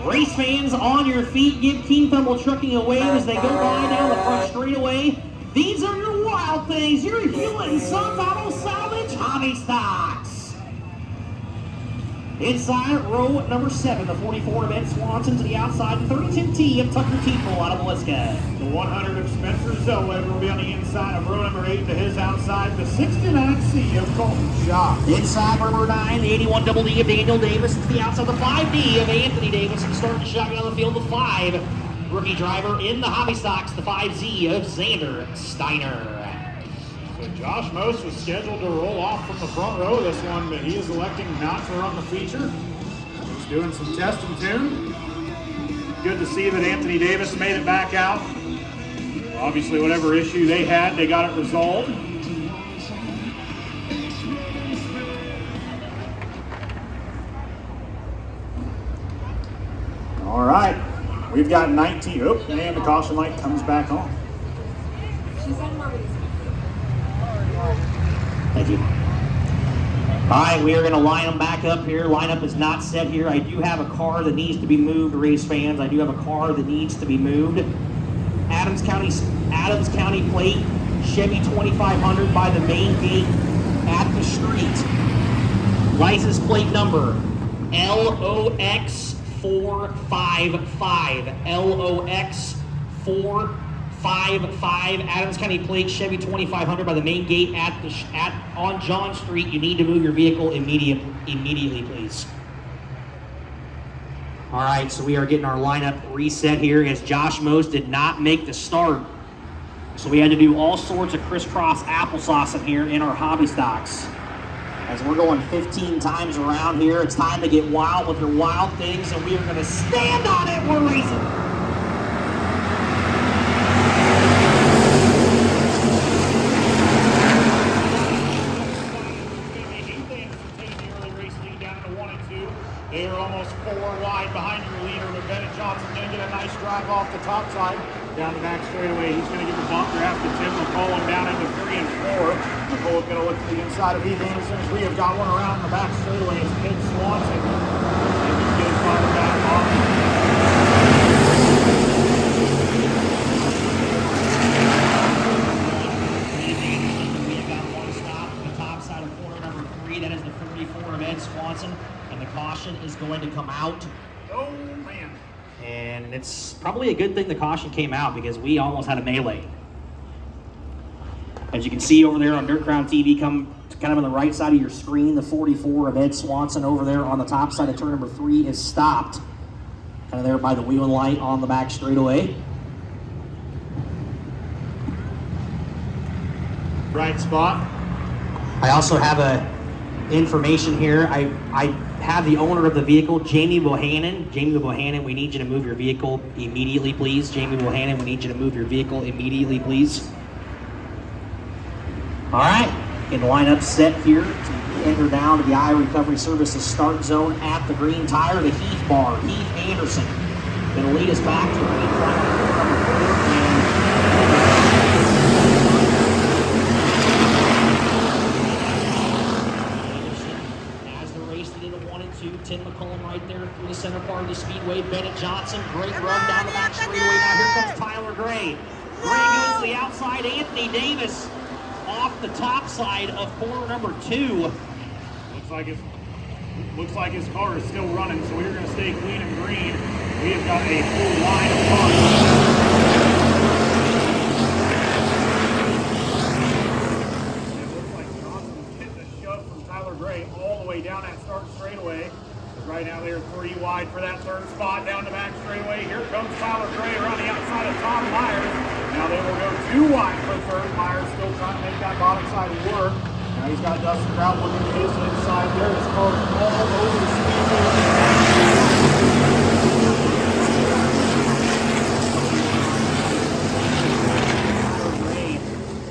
Race fans on your feet, give King Thumble Trucking a wave as they go by down the front straightaway. These are your wild things, your Hewlett and Sons Auto Salvage Hobby Stocks. Inside row number 7, the 44 of Ed Swanson to the outside, 32T of Tucker Teeple out of Melissa. The 100 of Spencer Zellweger will be on the inside of row number 8 to his outside, the 69C of Colton Shaw. Inside number 9, the 81 double D of Daniel Davis to the outside, the 5D of Anthony Davis, and starting shotgun on the field, the 5 rookie driver in the Hobby Stocks, the 5Z of Xander Steiner. So Josh Most was scheduled to roll off from the front row this one, but he is electing not to run the feature. He's doing some test and tune. Good to see that Anthony Davis made it back out. Obviously, whatever issue they had, they got it resolved. All right, we've got 19. Oh, and the caution light comes back on. Thank you. All right, we are going to line them back up here. Lineup is not set here. I do have a car that needs to be moved, race fans. I do have a car that needs to be moved. Adams County plate, Chevy 2500 by the main gate at the street. License plate number LOX 455. LOX 455. Adams County plate, Chevy 2500 by the main gate on John Street. You need to move your vehicle immediately, please. All right, so we are getting our lineup reset here as Josh Most did not make the start. So we had to do all sorts of crisscross applesauce in here in our Hobby Stocks. As we're going 15 times around here, it's time to get wild with your wild things, and we are going to stand on it. We're racing. They are almost 4 wide behind your leader, but Bennett Johnson's going to get a nice drive off the top side. Down the back straightaway, he's going to give the bump grab to Tim McCollum down into 3 and 4. McCollum's going to look to the inside of Heath Anderson as we have got one around the back straightaway. It's Ed Swanson. He's getting fired back off. We have got one stop on the top side of corner number 3. That is the 44 of Ed Swanson. And the caution is going to come out. Oh, man. And it's probably a good thing the caution came out because we almost had a melee. As you can see over there on Dirt Crown TV, kind of on the right side of your screen, the 44 of Ed Swanson over there on the top side of turn number 3 is stopped. Kind of there by the wheel and light on the back straightaway. Right spot. I also have information here. I have the owner of the vehicle, Jamie Bohannon. Jamie Bohannon, we need you to move your vehicle immediately, please. Jamie Bohannon, we need you to move your vehicle immediately, please. All right, in the lineup set here to enter down to the I Recovery Services start zone at the green tire, the Heath bar. Heath Anderson going to lead us back to green flag number 4. As they're racing into 1 and 2, Tim McCollum right there through the center part of the speedway. Bennett Johnson, great run down the back straightaway. Now here comes Tyler Gray. Gray goes to the outside. Anthony Davis off the top side of corner number 2. Looks like his car is still running, so we're going to stay clean and green. We have got a full line of cars. It looks like Johnson's getting a shove from Tyler Gray all the way down that start straightaway. Right now they're 3 wide for that third spot down the back straightaway. Here comes Tyler Gray around the outside of Tom Myers. Now they will go 2 wide for third. Myers still trying to make that bottom side work. Now he's got Dustin Trout looking to his inside there. His car all over the speedway.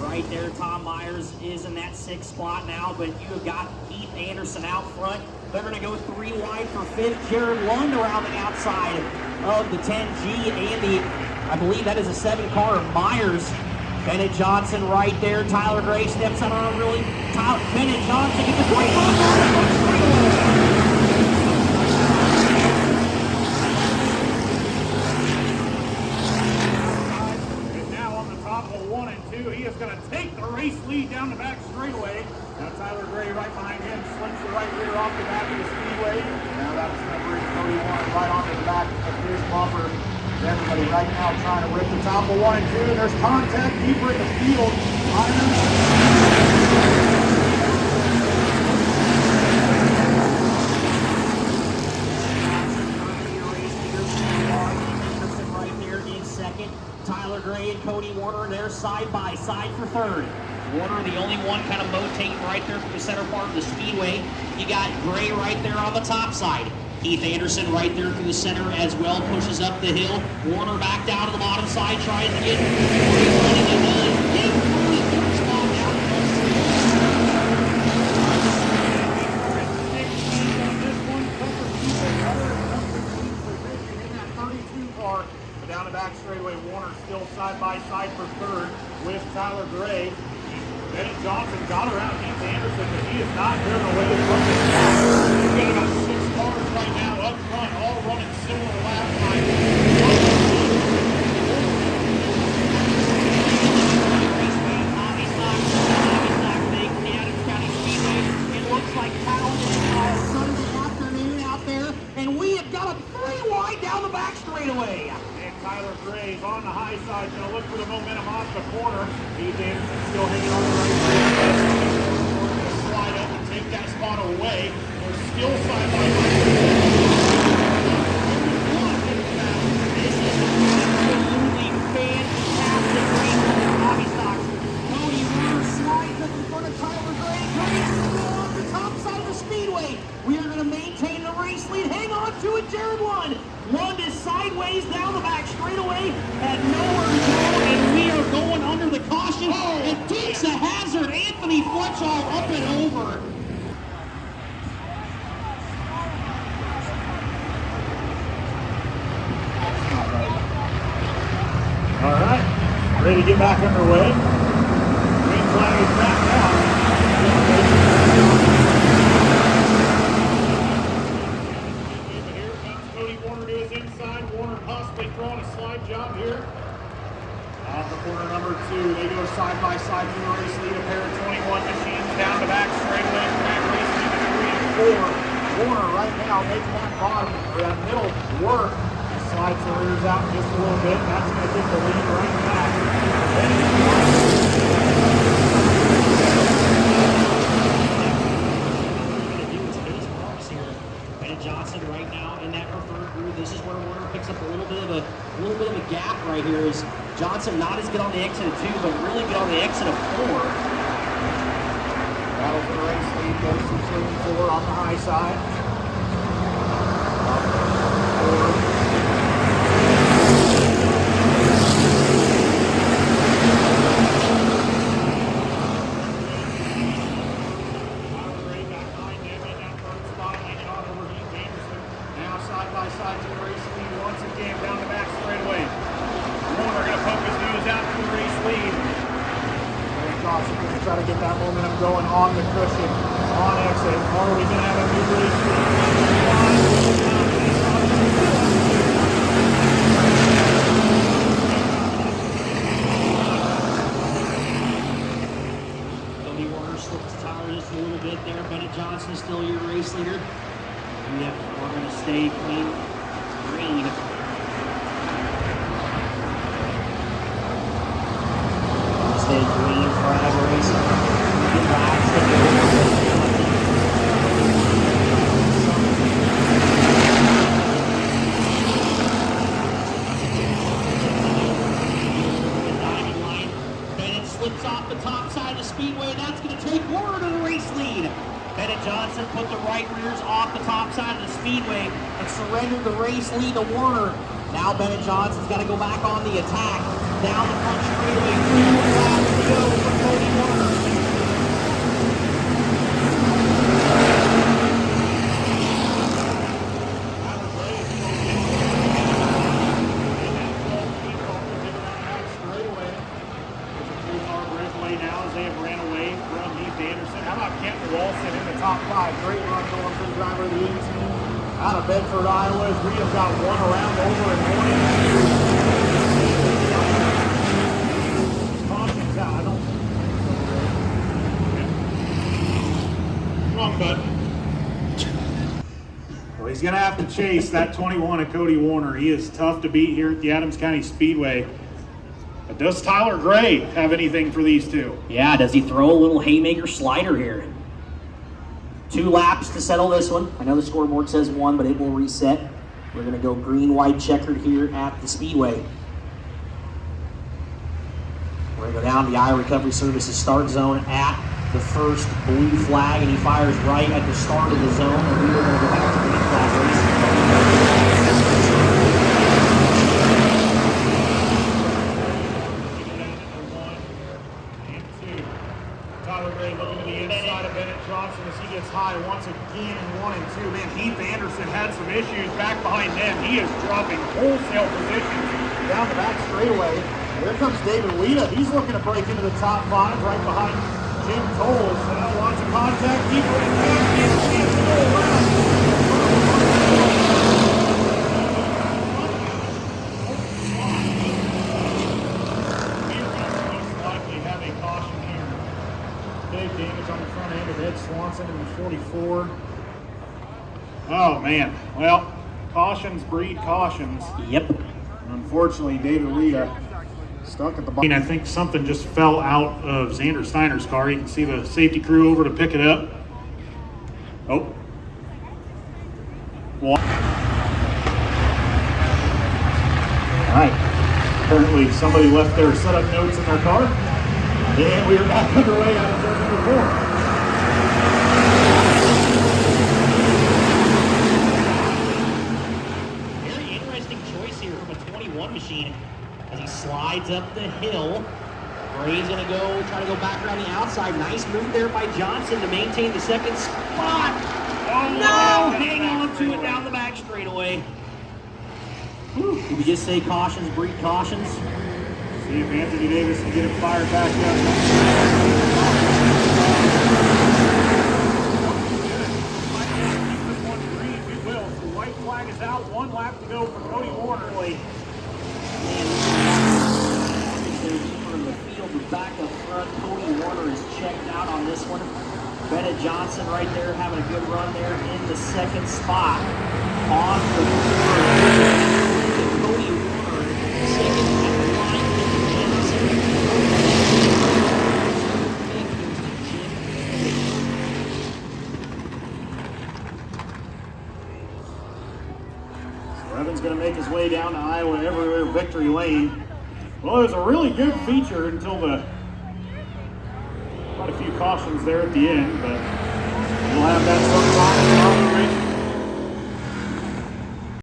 Right there, Tom Myers is in that 6th spot now, but you have got Heath Anderson out front. They're going to go 3 wide for 5th. Jared Lund around the outside of the 10G and I believe that is a 7 car. Myers, Bennett Johnson right there. Tyler Gray steps out on a really Bennett Johnson gets a great run. right onto the back of his bumper. Everybody right now trying to rip the top of 1 and 2. There's contact deeper in the field. Right there in second. Tyler Gray and Cody Warner, they're side by side for third. Warner, the only one kind of motating right there from the center part of the speedway. You got Gray right there on the top side. Keith Anderson right there through the center as well, pushes up the hill. Warner back down to the bottom side, tries to get Gray running and get the third spot down to down the back straightaway. Warner still side by side for third with Tyler Gray. Bennett Johnson got around Keith Anderson, but he is not driven away from this car. We've got about 6 cars right now up front, all running similar lap time. It looks like Sunday afternoon out there, and we have got a 3 wide down the back straightaway. Tyler Gray's on the high side, going to look for the momentum off the corner. Keith Anderson still hanging on the right side. We're going to slide up and take that spot away. They're still side by side. This is absolutely fantastic race from the Bobby Stocks. Cody Warner slides up in front of Tyler Gray. Gray still on the top side of the speedway. We are going to maintain the race lead. Hang on to it, Jared Lund. Lund is sideways down the back straightaway at nowhere to go, and we are going under the caution. And takes a hazard. Anthony Fletchall up and over. All right, ready to get back underway. Green flag is back now. Throwing a slide job here. Off the corner number 2, they go side by side through the race lead. A pair of 21 machines down the back straightaway. Back race lead 3 and 4. Warner right now making that bottom or that middle work. Slides the rears out just a little bit. That's going to get the lead right back. Johnson right now in that preferred groove. This is where Warner picks up a little bit of a gap right here. Is Johnson not as good on the exit of 2, but really good on the exit of 4. Battle for the race lead goes to 2 and 4 on the high side. Try to get that momentum going on the cushion, on exit. Are we going to have a new race Cody Warner slips the tire just a little bit there. Bennett Johnson is still your race leader. Yep, we're going to stay clean, green. Stay green forever racing. Get back to the diving line. Bennett slips off the top side of the speedway. That's going to take Warner to the race lead. Bennett Johnson put the right rears off the top side of the speedway and surrendered the race lead to Warner. Now Bennett Johnson's got to go back on the attack. Down the front straightaway, 3 more laps to go for Cody Warner. Now as they have ran away from Keith Anderson. How about Kent Walson in the top 5? Great run going for the driver of the 18. Out of Bedford, Iowa, as we have got one around over and caution's out. I don't think so. Wrong button. Well, he's He's going to have to chase that 21 of Cody Warner. He is tough to beat here at the Adams County Speedway. But does Tyler Gray have anything for these two? Yeah, does he throw a little haymaker slider here? 2 laps to settle this one. I know the scoreboard says 1, but it will reset. We're going to go green-white checkered here at the Speedway. We're going to go down to the Iowa Recovery Services start zone at the first blue flag, and he fires right at the start of the zone, and we are going to go back to green flag racing. Tyler Gray looking to the inside of Bennett Johnson as he gets high once again in 1 and 2. Man, Heath Anderson had some issues back behind them. He is dropping wholesale positions down the back straightaway. Here comes David Wheeler. He's looking to break into the top 5 right behind Jim Tolles. Lots of contact. Deeper in back. Big damage on the front end of Ed Swanson in the 44. Oh man, well, cautions breed cautions. Yep. And unfortunately, David Rhea stuck at the bottom. I think something just fell out of Xander Steiner's car. You can see the safety crew over to pick it up. Oh. Well. All right. Apparently somebody left their setup notes in their car. And we are back underway out of turn number 4. Very interesting choice here from a 21 machine as he slides up the hill. Gray's going to try to go back around the outside. Nice move there by Johnson to maintain the second spot. Oh, no! Hang on to it down the back straightaway. Did we just say cautions breed cautions? See if Anthony Davis can get him fired back up. We will. So white flag is out. 1 lap to go for Cody Warner. In the field, the back up front. Cody Warner is checked out on this one. Bennett Johnson right there having a good run there in the second spot. On the third. Cody Warner second at the line. Evan's going to make his way down to Iowa Everywhere Victory Lane. Well, it was a really good feature until quite a few cautions there at the end, but we'll have that